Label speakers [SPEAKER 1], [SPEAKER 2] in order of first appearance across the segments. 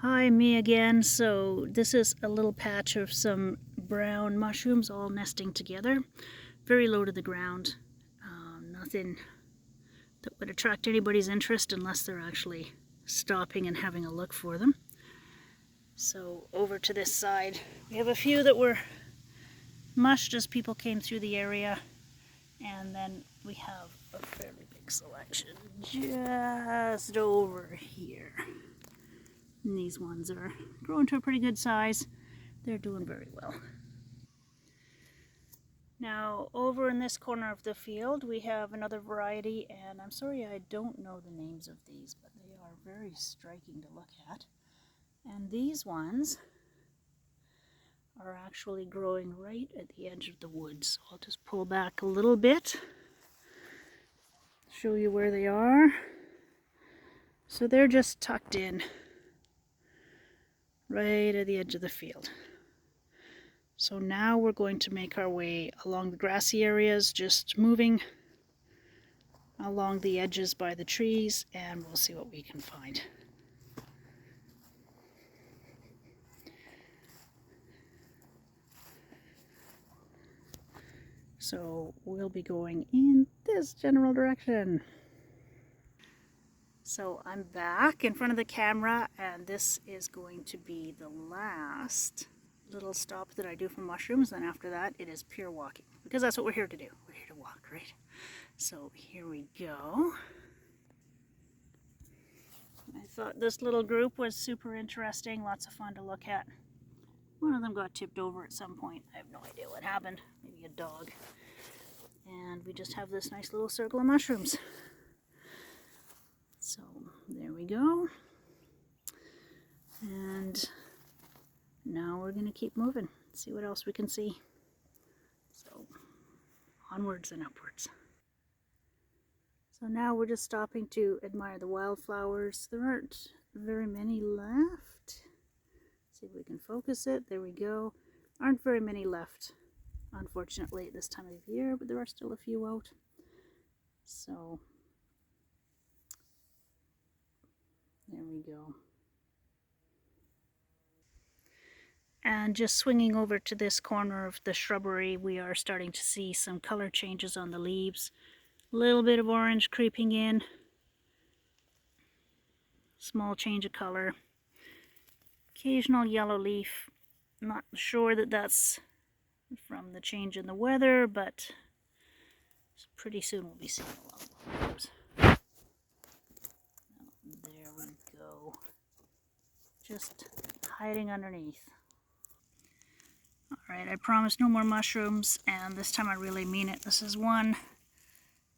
[SPEAKER 1] Hi, me again. So this is a little patch of some brown mushrooms all nesting together, very low to the ground. Nothing that would attract anybody's interest unless they're actually stopping and having a look for them. So over to this side, we have a few that were mushed as people came through the area, and then we have a fairly big selection just over here. And these ones are growing to a pretty good size. They're doing very well. Now over in this corner of the field we have another variety, and I'm sorry I don't know the names of these, but they are very striking to look at. And these ones are actually growing right at the edge of the woods. So I'll just pull back a little bit, show you where they are. So they're just tucked in right at the edge of the field. So now we're going to make our way along the grassy areas, just moving along the edges by the trees, and we'll see what we can find. So we'll be going in this general direction. So I'm back in front of the camera, and this is going to be the last little stop that I do for mushrooms. Then after that it is pure walking, because that's what we're here to do. We're here to walk, right? So here we go. I thought this little group was super interesting, lots of fun to look at. One of them got tipped over at some point. I have no idea what happened. Maybe a dog. And we just have this nice little circle of mushrooms. So there we go. And now we're going to keep moving, see what else we can see. So onwards and upwards. So now we're just stopping to admire the wildflowers. There aren't very many left. See if we can focus it. There we go. Aren't very many left, unfortunately, at this time of year, but there are still a few out. So there we go. And just swinging over to this corner of the shrubbery, we are starting to see some color changes on the leaves. A little bit of orange creeping in. Small change of color. Occasional yellow leaf. Not sure that that's from the change in the weather, but pretty soon we'll be seeing a lot more of those. There we go. Just hiding underneath. Alright, I promised no more mushrooms, and this time I really mean it. This is one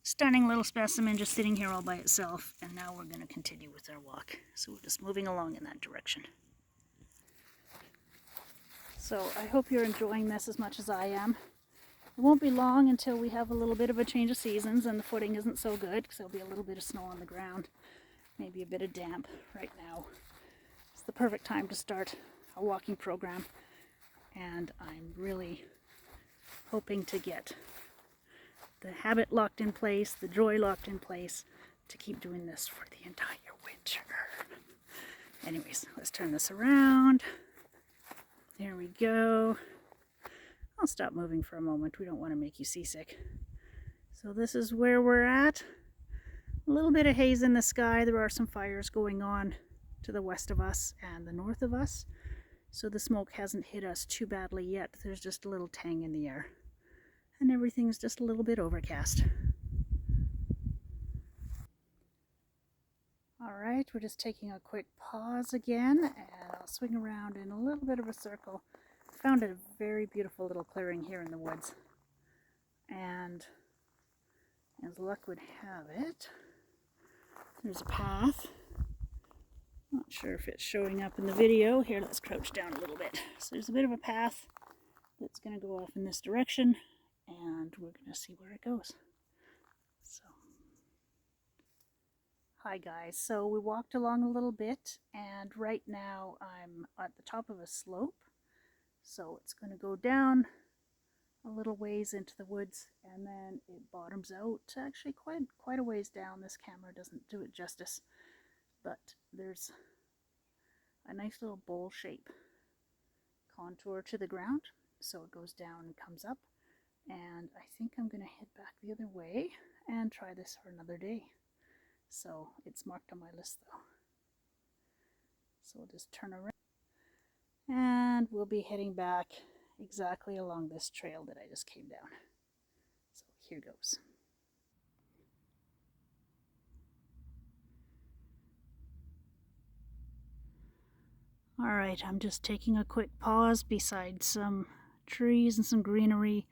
[SPEAKER 1] stunning little specimen just sitting here all by itself, and now we're going to continue with our walk. So we're just moving along in that direction. So I hope you're enjoying this as much as I am. It won't be long until we have a little bit of a change of seasons and the footing isn't so good, because there'll be a little bit of snow on the ground, maybe a bit of damp. Right now it's the perfect time to start a walking program, and I'm really hoping to get the habit locked in place, the joy locked in place, to keep doing this for the entire winter. Anyways, let's turn this around. There we go. I'll stop moving for a moment. We don't want to make you seasick. So this is where we're at. A little bit of haze in the sky. There are some fires going on to the west of us and the north of us. So the smoke hasn't hit us too badly yet. There's just a little tang in the air. And everything's just a little bit overcast. Alright, we're just taking a quick pause again, and I'll swing around in a little bit of a circle. Found a very beautiful little clearing here in the woods, and as luck would have it, there's a path. Not sure if it's showing up in the video. Here, let's crouch down a little bit. So there's a bit of a path that's going to go off in this direction, and we're going to see where it goes. So, hi guys. So we walked along a little bit, and right now I'm at the top of a slope. So it's going to go down a little ways into the woods, and then it bottoms out actually quite a ways down. This camera doesn't do it justice, but there's a nice little bowl shape contour to the ground. So it goes down and comes up. And I think I'm going to head back the other way and try this for another day. So it's marked on my list though. So we'll just turn around and we'll be heading back exactly along this trail that I just came down. So here goes. All right, I'm just taking a quick pause beside some trees and some greenery.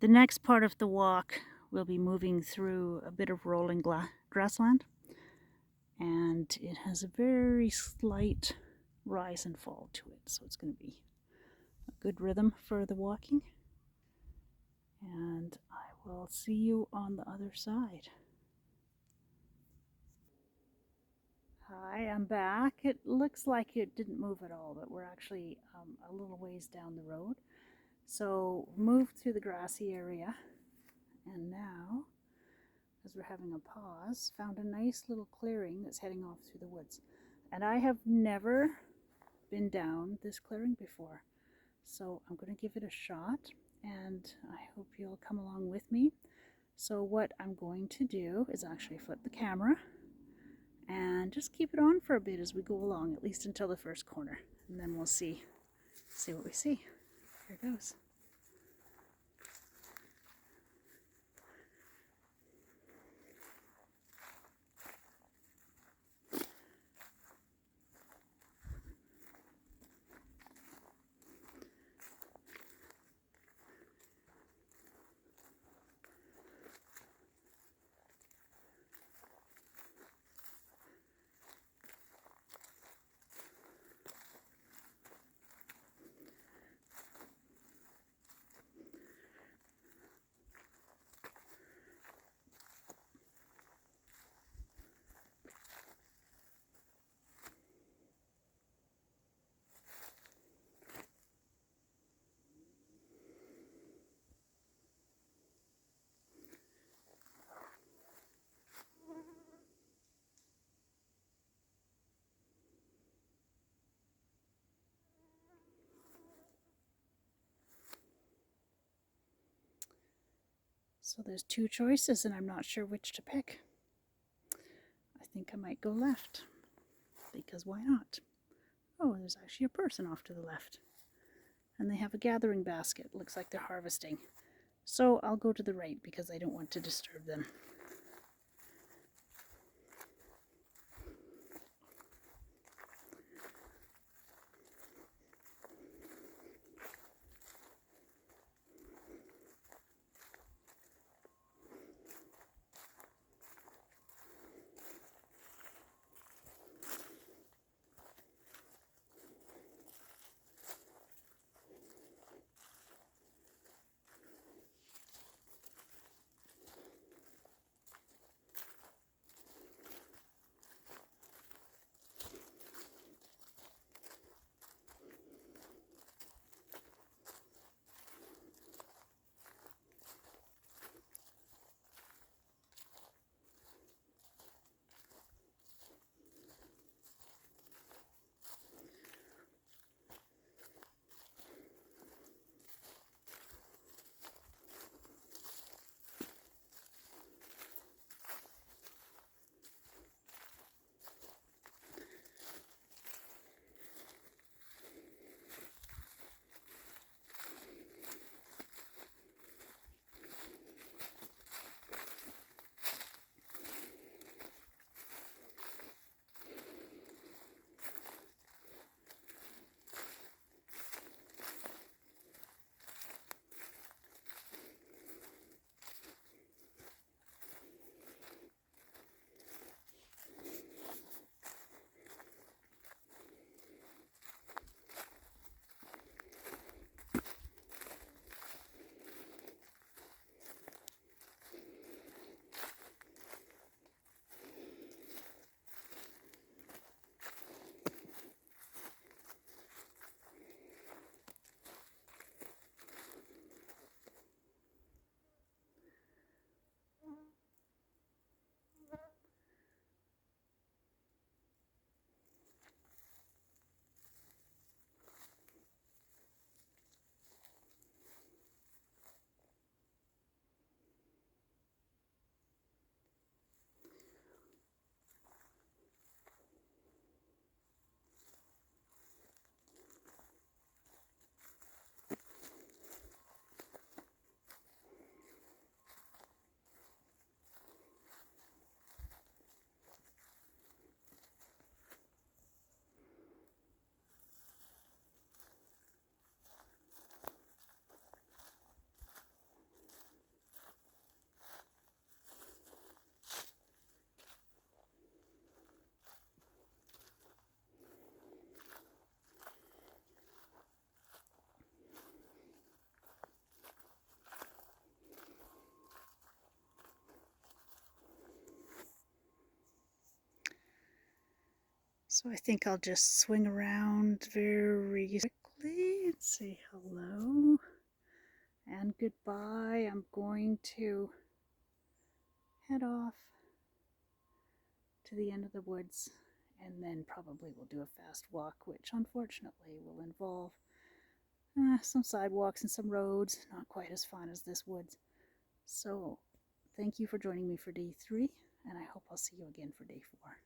[SPEAKER 1] The next part of the walk, we'll be moving through a bit of rolling grassland, and it has a very slight rise and fall to it, so it's going to be a good rhythm for the walking. And I will see you on the other side. Hi, I'm back. It looks like it didn't move at all, but we're actually a little ways down the road. So moved through the grassy area, and now, as we're having a pause, found a nice little clearing that's heading off through the woods. And I have never been down this clearing before, so I'm going to give it a shot, and I hope you'll come along with me. So what I'm going to do is actually flip the camera and just keep it on for a bit as we go along, at least until the first corner, and then we'll see what we see. Here it goes. So there's two choices and I'm not sure which to pick. I think I might go left, because why not? Oh, there's actually a person off to the left. And they have a gathering basket. Looks like they're harvesting. So I'll go to the right because I don't want to disturb them. So I think I'll just swing around very quickly and say hello and goodbye. I'm going to head off to the end of the woods, and then probably we'll do a fast walk, which unfortunately will involve some sidewalks and some roads. Not quite as fun as this woods. So thank you for joining me for day 3, and I hope I'll see you again for day 4.